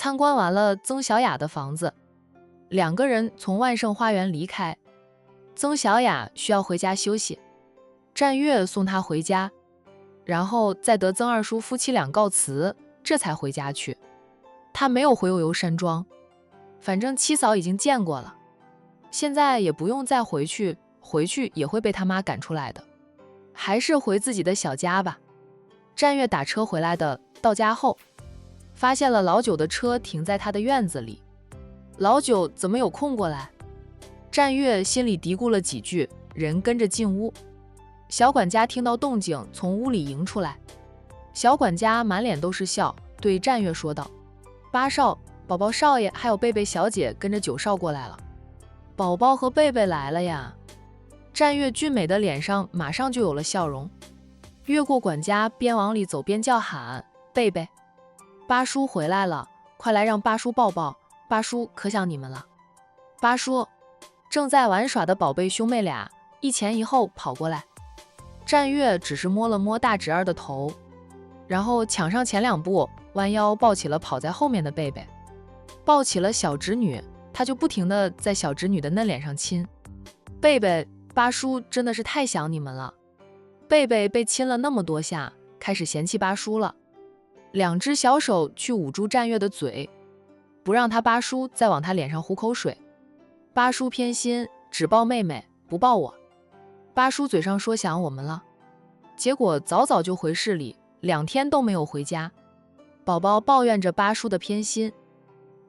参观完了曾小雅的房子，两个人从万盛花园离开。曾小雅需要回家休息，战月送她回家，然后再得曾二叔夫妻俩告辞，这才回家去。他没有回悠悠山庄，反正七嫂已经见过了，现在也不用再回去，回去也会被他妈赶出来的，还是回自己的小家吧。战月打车回来的，到家后发现了老九的车停在他的院子里。老九怎么有空过来？战月心里嘀咕了几句，人跟着进屋。小管家听到动静，从屋里迎出来。小管家满脸都是笑，对战月说道：八少、宝宝少爷还有贝贝小姐跟着九少过来了。宝宝和贝贝来了呀。战月俊美的脸上马上就有了笑容，越过管家，边往里走边叫喊：贝贝，八叔回来了，快来让八叔抱抱，八叔可想你们了。八叔。正在玩耍的宝贝兄妹俩一前一后跑过来。战月只是摸了摸大侄儿的头，然后抢上前2步，弯腰抱起了跑在后面的贝贝，抱起了小侄女，他就不停地在小侄女的嫩脸上亲。贝贝，八叔真的是太想你们了。贝贝被亲了那么多下，开始嫌弃八叔了，2只小手去捂住战月的嘴，不让他八叔再往他脸上糊口水。八叔偏心，只抱妹妹不抱我。八叔嘴上说想我们了，结果早早就回市里，2天都没有回家。宝宝抱怨着八叔的偏心。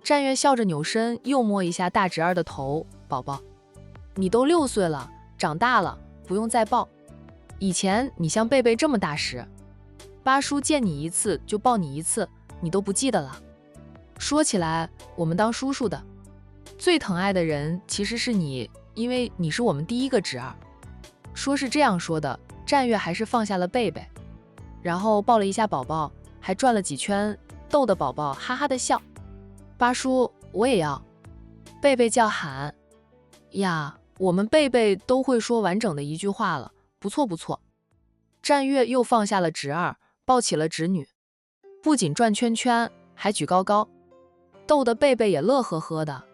战月笑着扭身又摸一下大侄儿的头，宝宝，你都6岁了，长大了，不用再抱。以前你像贝贝这么大时，八叔见你一次就抱你一次，你都不记得了。说起来，我们当叔叔的最疼爱的人其实是你，因为你是我们第1个侄儿。说是这样说的，战月还是放下了贝贝，然后抱了一下宝宝，还转了几圈，逗得宝宝哈哈的笑。八叔，我也要。贝贝叫喊。呀，我们贝贝都会说完整的一句话了，不错不错。战月又放下了侄儿，抱起了侄女，不仅转圈圈，还举高高，逗得贝贝也乐呵呵的。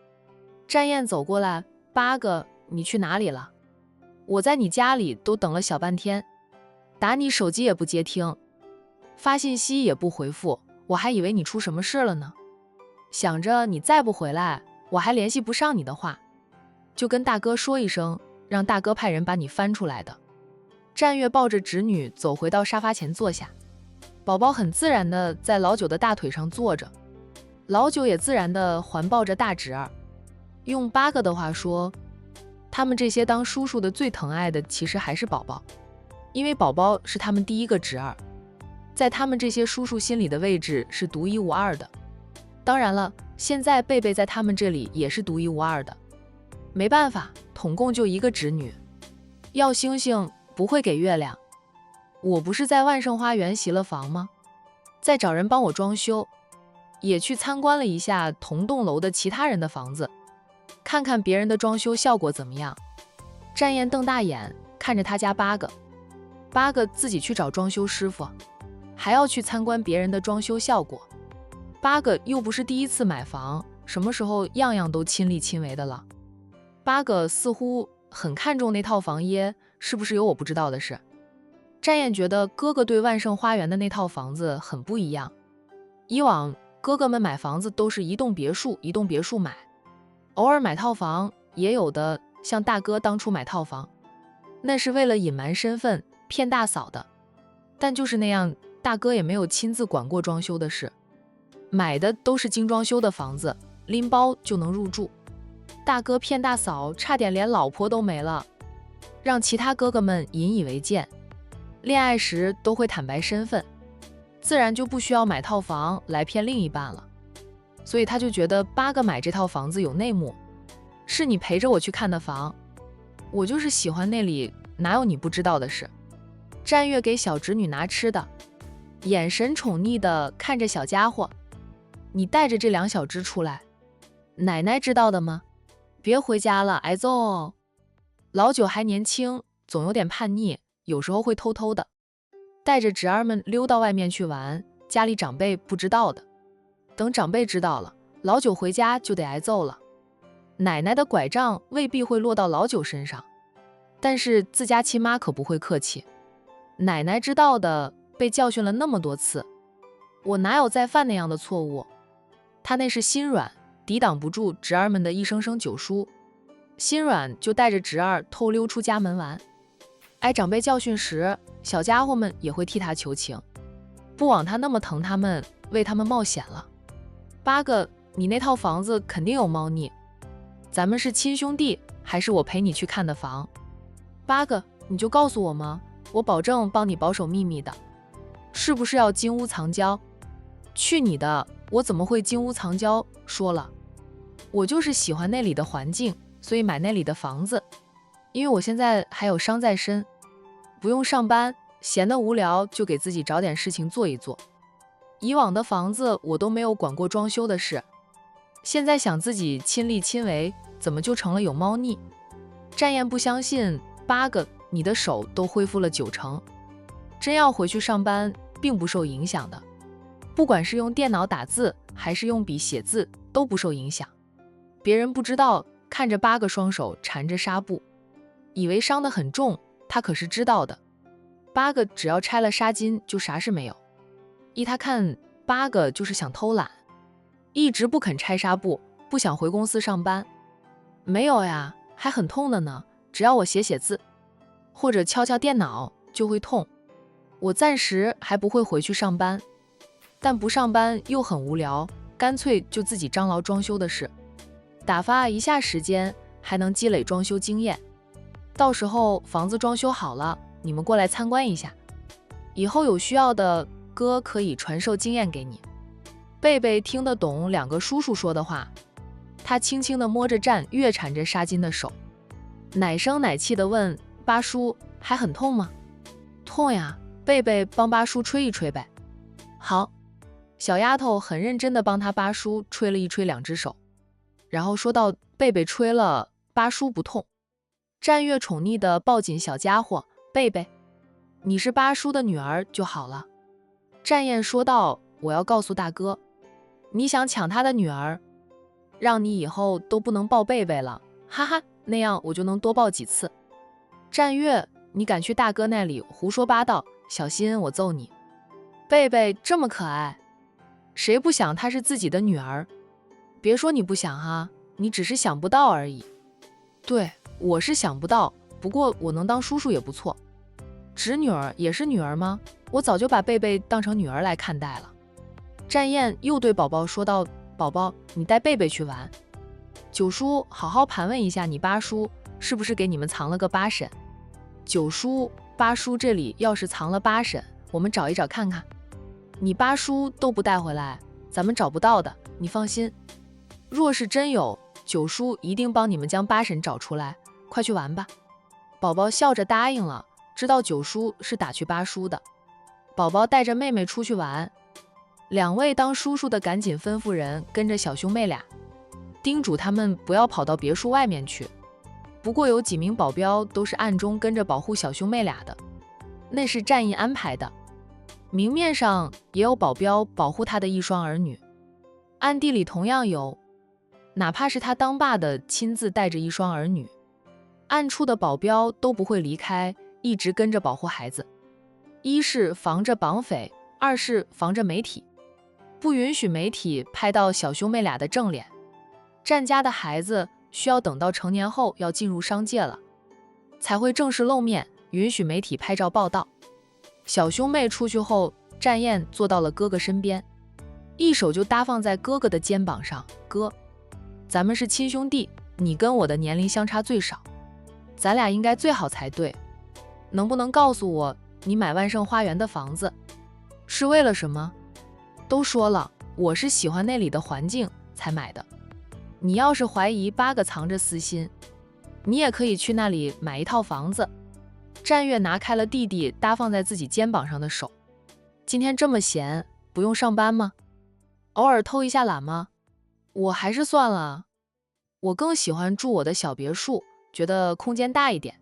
战燕走过来，八哥，你去哪里了？我在你家里都等了小半天，打你手机也不接听，发信息也不回复，我还以为你出什么事了呢。想着你再不回来，我还联系不上你的话，就跟大哥说一声，让大哥派人把你翻出来的。战月抱着侄女走回到沙发前坐下，宝宝很自然的在老九的大腿上坐着，老九也自然的环抱着大侄儿。用八哥的话说，他们这些当叔叔的最疼爱的其实还是宝宝，因为宝宝是他们第1个侄儿，在他们这些叔叔心里的位置是独一无二的。当然了，现在贝贝在他们这里也是独一无二的，没办法，统共就1个侄女，要星星不会给月亮。我不是在万盛花园洗了房吗？再找人帮我装修，也去参观了一下同栋楼的其他人的房子，看看别人的装修效果怎么样。战燕瞪大眼看着他家八哥，八哥自己去找装修师傅，还要去参观别人的装修效果。八哥又不是第1次买房，什么时候样样都亲力亲为的了？八哥似乎很看重那套房耶，是不是有我不知道的事？战燕觉得哥哥对万盛花园的那套房子很不一样，以往哥哥们买房子都是一栋别墅一栋别墅买，偶尔买套房，也有的像大哥当初买套房，那是为了隐瞒身份骗大嫂的，但就是那样，大哥也没有亲自管过装修的事，买的都是精装修的房子，拎包就能入住。大哥骗大嫂差点连老婆都没了，让其他哥哥们引以为戒，恋爱时都会坦白身份，自然就不需要买套房来骗另一半了。所以他就觉得八哥买这套房子有内幕，是你陪着我去看的房，我就是喜欢那里，哪有你不知道的事。战月给小侄女拿吃的，眼神宠溺地看着小家伙，你带着这2小只出来，奶奶知道的吗？别回家了，挨揍哦。老九还年轻，总有点叛逆，有时候会偷偷的带着侄儿们溜到外面去玩，家里长辈不知道的。等长辈知道了，老九回家就得挨揍了。奶奶的拐杖未必会落到老九身上，但是自家亲妈可不会客气。奶奶知道的，被教训了那么多次，我哪有再犯那样的错误？她那是心软，抵挡不住侄儿们的一声声九叔，心软就带着侄儿偷溜出家门玩。挨长辈教训时，小家伙们也会替他求情，不枉他那么疼他们，为他们冒险了。八哥，你那套房子肯定有猫腻，咱们是亲兄弟，还是我陪你去看的房？八哥，你就告诉我吗？我保证帮你保守秘密的。是不是要金屋藏娇？去你的，我怎么会金屋藏娇？说了，我就是喜欢那里的环境，所以买那里的房子。因为我现在还有伤在身，不用上班，闲得无聊就给自己找点事情做一做。以往的房子我都没有管过装修的事，现在想自己亲力亲为，怎么就成了有猫腻？战燕不相信，八哥，你的手都恢复了90%，真要回去上班，并不受影响的。不管是用电脑打字，还是用笔写字，都不受影响。别人不知道，看着八哥双手缠着纱布，以为伤得很重，他可是知道的。八哥只要拆了纱巾，就啥事没有。依他看，八哥就是想偷懒，一直不肯拆纱布，不想回公司上班。没有呀，还很痛的呢，只要我写写字，或者敲敲电脑就会痛。我暂时还不会回去上班，但不上班又很无聊，干脆就自己张罗装修的事，打发一下时间，还能积累装修经验。到时候房子装修好了，你们过来参观一下，以后有需要的哥可以传授经验给你。贝贝听得懂两个叔叔说的话，他轻轻地摸着战越缠着纱巾的手，奶声奶气地问：八叔，还很痛吗？痛呀，贝贝帮八叔吹一吹呗。好。小丫头很认真地帮他八叔吹了一吹2只手，然后说道：贝贝吹了，八叔不痛。战越宠溺地抱紧小家伙：贝贝，你是八叔的女儿就好了。战燕说道：我要告诉大哥，你想抢他的女儿，让你以后都不能抱贝贝了，哈哈，那样我就能多抱几次。战越，你敢去大哥那里胡说八道，小心我揍你。贝贝这么可爱，谁不想她是自己的女儿？别说你不想哈，你只是想不到而已。对，我是想不到，不过我能当叔叔也不错。侄女儿也是女儿吗？我早就把贝贝当成女儿来看待了。战燕又对宝宝说道：宝宝，你带贝贝去玩。九叔，好好盘问一下你八叔，是不是给你们藏了个八婶？九叔，八叔这里要是藏了八婶，我们找一找看看。你八叔都不带回来，咱们找不到的，你放心。若是真有，九叔一定帮你们将八婶找出来，快去玩吧。宝宝笑着答应了，知道九叔是打去八叔的。宝宝带着妹妹出去玩，两位当叔叔的赶紧吩咐人跟着小兄妹俩，叮嘱他们不要跑到别墅外面去。不过有几名保镖都是暗中跟着保护小兄妹俩的，那是战役安排的。明面上也有保镖保护他的一双儿女，暗地里同样有，哪怕是他当爸的亲自带着一双儿女，暗处的保镖都不会离开，一直跟着保护孩子。一是防着绑匪，二是防着媒体，不允许媒体拍到小兄妹俩的正脸。战家的孩子需要等到成年后要进入商界了，才会正式露面，允许媒体拍照报道。小兄妹出去后，战燕坐到了哥哥身边，一手就搭放在哥哥的肩膀上。哥，咱们是亲兄弟，你跟我的年龄相差最少，咱俩应该最好才对。能不能告诉我，你买万盛花园的房子是为了什么？都说了，我是喜欢那里的环境才买的。你要是怀疑八哥藏着私心，你也可以去那里买一套房子。战越拿开了弟弟搭放在自己肩膀上的手。今天这么闲，不用上班吗？偶尔偷一下懒吗？我还是算了，我更喜欢住我的小别墅，觉得空间大一点。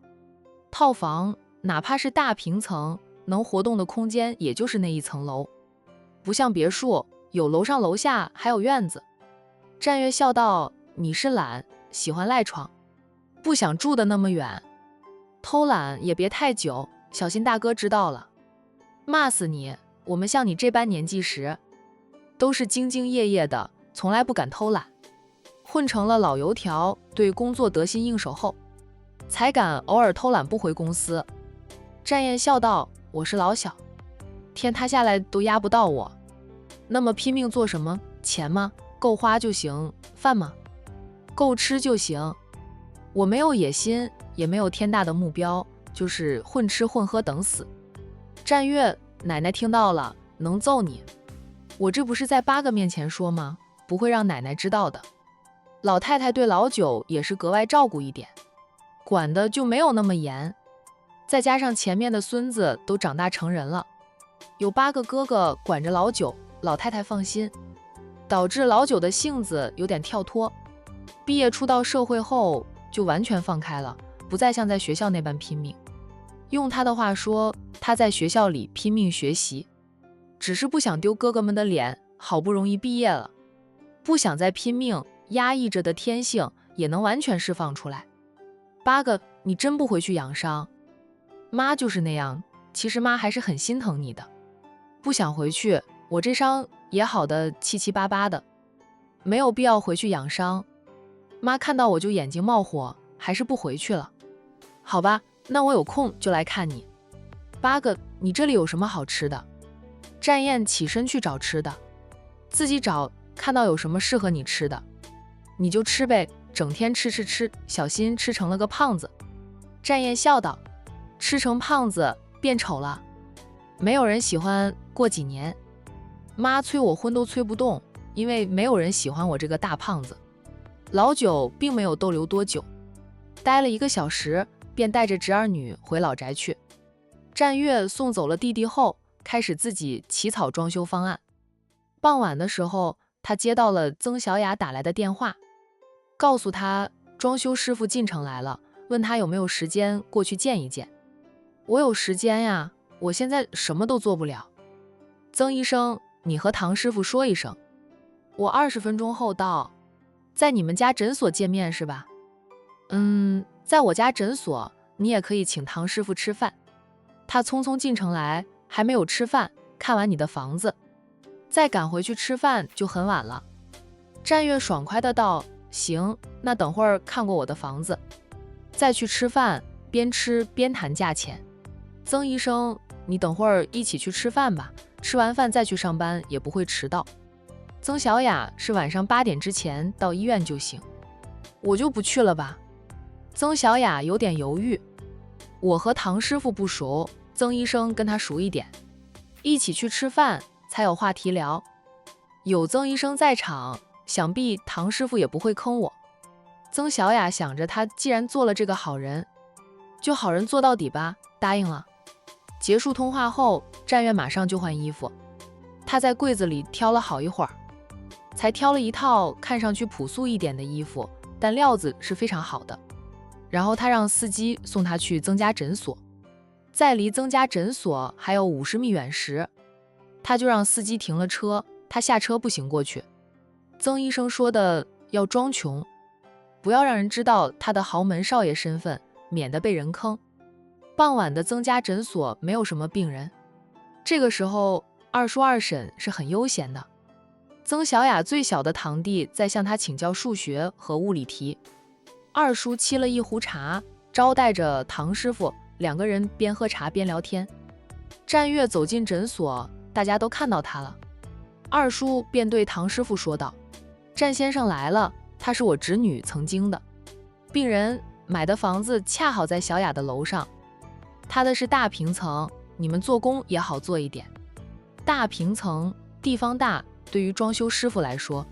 套房哪怕是大平层，能活动的空间也就是那一层楼，不像别墅有楼上楼下，还有院子。战月笑道：你是懒，喜欢赖床，不想住的那么远，偷懒也别太久，小心大哥知道了，骂死你。我们像你这般年纪时，都是兢兢业业的，从来不敢偷懒，混成了老油条，对工作得心应手后，才敢偶尔偷懒不回公司。战燕笑道：我是老小，天塌下来都压不到我，那么拼命做什么？钱吗？够花就行。饭吗？够吃就行。我没有野心，也没有天大的目标，就是混吃混喝等死。战月，奶奶听到了能揍你。我这不是在8个面前说吗？不会让奶奶知道的。老太太对老九也是格外照顾一点，管的就没有那么严。再加上前面的孙子都长大成人了，有8个哥哥管着老九，老太太放心，导致老九的性子有点跳脱。毕业出到社会后就完全放开了，不再像在学校那般拼命。用他的话说，他在学校里拼命学习，只是不想丢哥哥们的脸，好不容易毕业了，不想再拼命，压抑着的天性也能完全释放出来。8个，你真不回去养伤？妈就是那样，其实妈还是很心疼你的。不想回去，我这伤也好的七七八八的，没有必要回去养伤。妈看到我就眼睛冒火，还是不回去了。好吧，那我有空就来看你。8个，你这里有什么好吃的？战燕起身去找吃的，自己找，看到有什么适合你吃的，你就吃呗，整天吃，小心吃成了个胖子。战燕笑道：吃成胖子变丑了，没有人喜欢，过几年妈催我婚都催不动，因为没有人喜欢我这个大胖子。老九并没有逗留多久，待了1个小时，便带着侄儿女回老宅去。战月送走了弟弟后，开始自己起草装修方案。傍晚的时候，他接到了曾小雅打来的电话，告诉他装修师傅进城来了，问他有没有时间过去见一见。我有时间呀，我现在什么都做不了。曾医生，你和唐师傅说一声，我20分钟后到。在你们家诊所见面是吧？在我家诊所，你也可以请唐师傅吃饭。他匆匆进城来，还没有吃饭，看完你的房子，再赶回去吃饭就很晚了。战月爽快的道：行，那等会儿看过我的房子，再去吃饭，边吃边谈价钱。曾医生，你等会儿一起去吃饭吧，吃完饭再去上班也不会迟到。曾小雅是晚上8点之前到医院就行，我就不去了吧。曾小雅有点犹豫，我和唐师傅不熟，曾医生跟他熟一点，一起去吃饭才有话题聊。有曾医生在场，想必唐师傅也不会坑我。曾小雅想着，他既然做了这个好人，就好人做到底吧，答应了。结束通话后，战月马上就换衣服，他在柜子里挑了好一会儿，才挑了一套看上去朴素一点的衣服，但料子是非常好的。然后他让司机送他去曾家诊所，在离曾家诊所还有50米远时，他就让司机停了车，他下车步行过去。曾医生说的要装穷，不要让人知道他的豪门少爷身份，免得被人坑。傍晚的曾家诊所没有什么病人，这个时候二叔二婶是很悠闲的。曾小雅最小的堂弟在向他请教数学和物理题，二叔沏了一壶茶，招待着唐师傅，2个人边喝茶边聊天。战月走进诊所，大家都看到他了，二叔便对唐师傅说道：战先生来了，他是我侄女曾经的病人，买的房子恰好在小雅的楼上，他的是大平层，你们做工也好做一点。大平层地方大，对于装修师傅来说，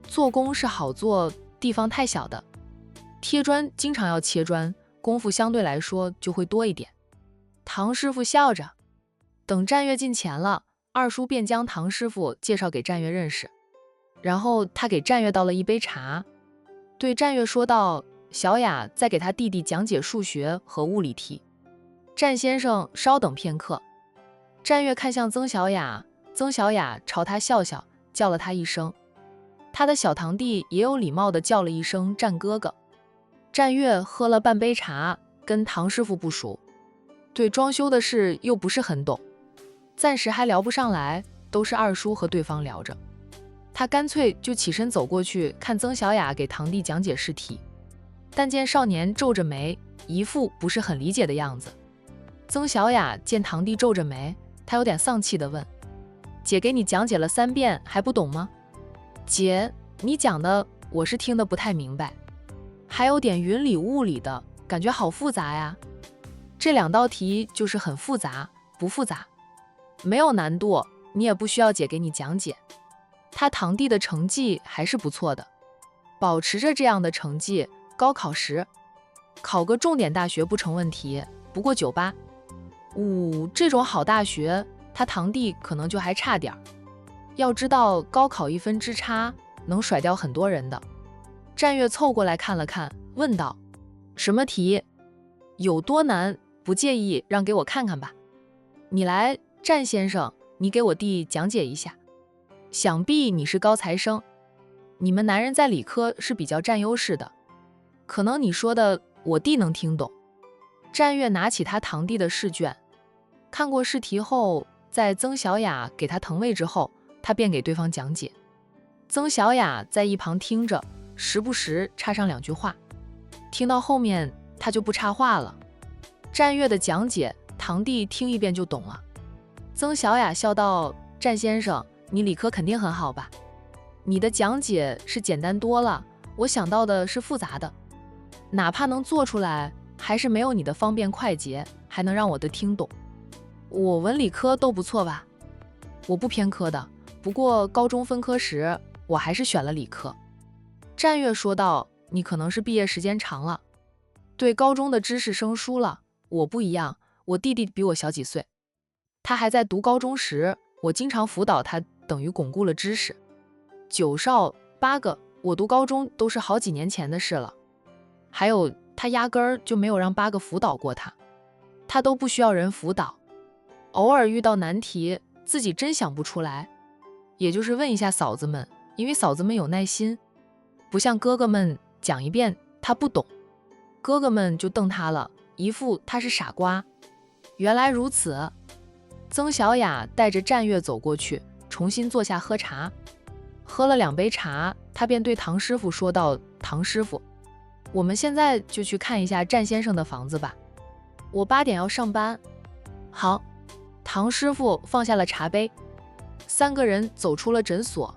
做工是好做，地方太小的，贴砖经常要切砖，功夫相对来说就会多一点。唐师傅笑着，等战月进钱了，二叔便将唐师傅介绍给战月认识，然后他给战月倒了一杯茶，对战月说道：小雅再给他弟弟讲解数学和物理题。战先生稍等片刻。战月看向曾小雅，曾小雅朝他笑笑，叫了他一声，他的小堂弟也有礼貌地叫了一声战哥哥。战月喝了半杯茶，跟唐师傅不熟，对装修的事又不是很懂，暂时还聊不上来，都是二叔和对方聊着。他干脆就起身走过去看曾小雅给堂弟讲解试题，但见少年皱着眉，一副不是很理解的样子。曾小雅见堂弟皱着眉，她有点丧气地问：姐给你讲解了3遍还不懂吗？姐，你讲的我是听得不太明白，还有点云里雾里的感觉，好复杂呀。这2道题就是很复杂，不复杂，没有难度，你也不需要姐给你讲解。他堂弟的成绩还是不错的，保持着这样的成绩，高考时考个重点大学不成问题，不过98。这种好大学，他堂弟可能就还差点。要知道高考1分之差能甩掉很多人的。战月凑过来看了看，问道：什么题？有多难？不介意让给我看看吧。你来，战先生，你给我弟讲解一下。想必你是高材生，你们男人在理科是比较占优势的，可能你说的我弟能听懂。战月拿起他堂弟的试卷，看过试题后，在曾小雅给他腾位之后，他便给对方讲解。曾小雅在一旁听着，时不时插上2句话，听到后面他就不插话了。战月的讲解，堂弟听一遍就懂了。曾小雅笑道：战先生，你理科肯定很好吧？你的讲解是简单多了，我想到的是复杂的，哪怕能做出来，还是没有你的方便快捷，还能让我的听懂。我文理科都不错吧？我不偏科的，不过高中分科时，我还是选了理科。战月说道：你可能是毕业时间长了，对高中的知识生疏了，我不一样，我弟弟比我小几岁，他还在读高中时，我经常辅导他，等于巩固了知识。9少8个，我读高中都是好几年前的事了。还有，他压根儿就没有让8个辅导过他，他都不需要人辅导。偶尔遇到难题，自己真想不出来，也就是问一下嫂子们，因为嫂子们有耐心，不像哥哥们讲一遍他不懂，哥哥们就瞪他了，一副他是傻瓜。原来如此。曾小雅带着战月走过去，重新坐下喝茶。喝了2杯茶，他便对唐师傅说道：唐师傅，我们现在就去看一下战先生的房子吧，我8点要上班。好。唐师傅放下了茶杯，3个人走出了诊所，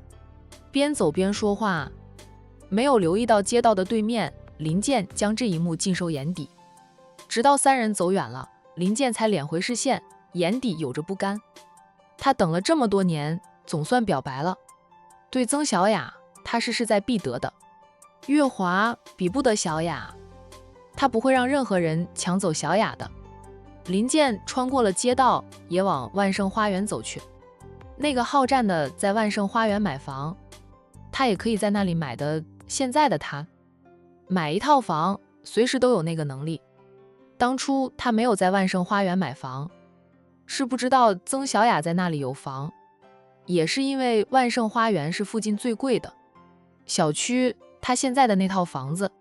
边走边说话，没有留意到街道的对面，林健将这一幕尽收眼底。直到3人走远了，林健才敛回视线，眼底有着不甘。他等了这么多年，总算表白了，对曾小雅，他是势在必得的。月华比不得小雅，他不会让任何人抢走小雅的。林健穿过了街道，也往万盛花园走去。那个好战的在万盛花园买房，他也可以在那里买的。现在的他买一套房，随时都有那个能力。当初他没有在万盛花园买房，是不知道曾小雅在那里有房，也是因为万盛花园是附近最贵的小区。他现在的那套房子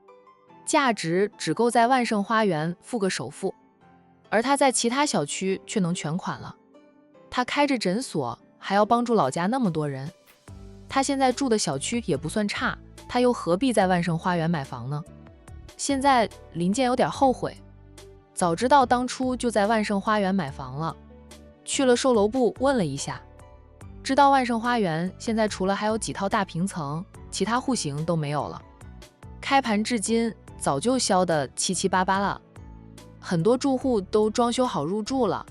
价值只够在万盛花园付个首付，而他在其他小区却能全款了。他开着诊所，还要帮助老家那么多人，他现在住的小区也不算差，他又何必在万盛花园买房呢？现在林健有点后悔，早知道当初就在万盛花园买房了。去了售楼部问了一下，知道万盛花园现在除了还有几套大平层，其他户型都没有了，开盘至今早就销得七七八八了，很多住户都装修好入住了，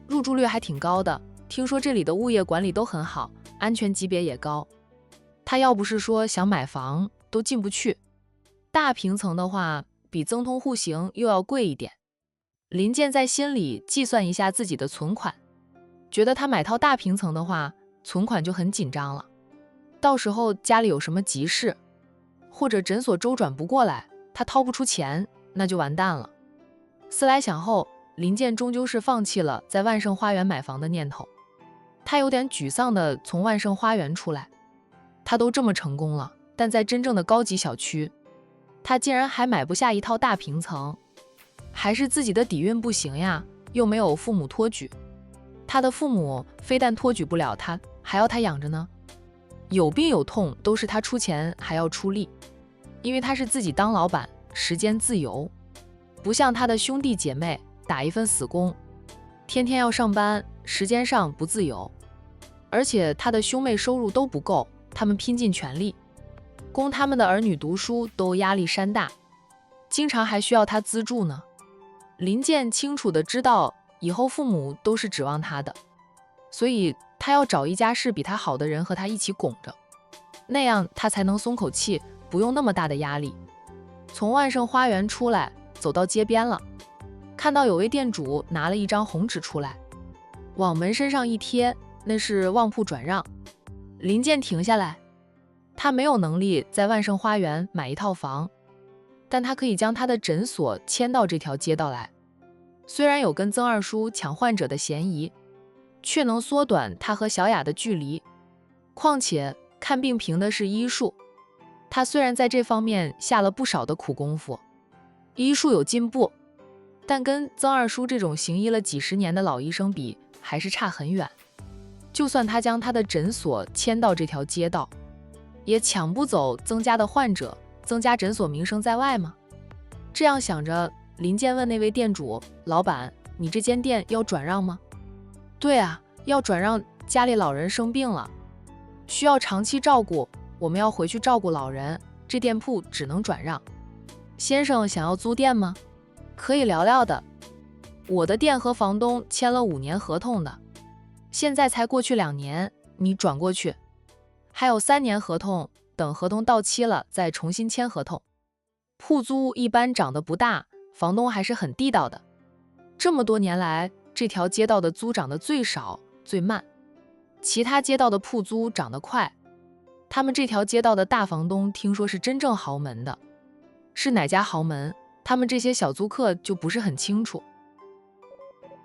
入住率还挺高的。听说这里的物业管理都很好，安全级别也高。他要不是说想买房都进不去，大平层的话比增通户型又要贵一点。林健在心里计算一下自己的存款，觉得他买套大平层的话，存款就很紧张了，到时候家里有什么急事，或者诊所周转不过来，他掏不出钱，那就完蛋了。思来想后，林健终究是放弃了在万盛花园买房的念头。他有点沮丧地从万盛花园出来。他都这么成功了，但在真正的高级小区，他竟然还买不下一套大平层。还是自己的底蕴不行呀，又没有父母托举。他的父母非但托举不了他，还要他养着呢。有病有痛都是他出钱还要出力，因为他是自己当老板，时间自由，不像他的兄弟姐妹打一份死工，天天要上班，时间上不自由。而且他的兄妹收入都不够，他们拼尽全力供他们的儿女读书都压力山大，经常还需要他资助呢。林健清楚地知道以后父母都是指望他的，所以他要找一家势比他好的人和他一起拱着，那样他才能松口气，不用那么大的压力。从万盛花园出来，走到街边了，看到有位店主拿了一张红纸出来，往门身上一贴，那是旺铺转让。林健停下来，他没有能力在万盛花园买一套房，但他可以将他的诊所迁到这条街道来。虽然有跟曾二叔抢患者的嫌疑，却能缩短他和小雅的距离。况且看病凭的是医术，他虽然在这方面下了不少的苦功夫，医术有进步，但跟曾二叔这种行医了几十年的老医生比，还是差很远。就算他将他的诊所迁到这条街道，也抢不走曾家的患者，曾家诊所名声在外吗？这样想着，林健问那位店主：“老板，你这间店要转让吗？”“对啊，要转让，家里老人生病了，需要长期照顾，我们要回去照顾老人，这店铺只能转让。先生想要租店吗？可以聊聊的。我的店和房东签了5年合同的，现在才过去2年，你转过去，还有3年合同，等合同到期了再重新签合同。铺租一般涨得不大，房东还是很地道的。这么多年来，这条街道的租涨得最少最慢，其他街道的铺租涨得快。他们这条街道的大房东听说是真正豪门的，是哪家豪门，他们这些小租客就不是很清楚。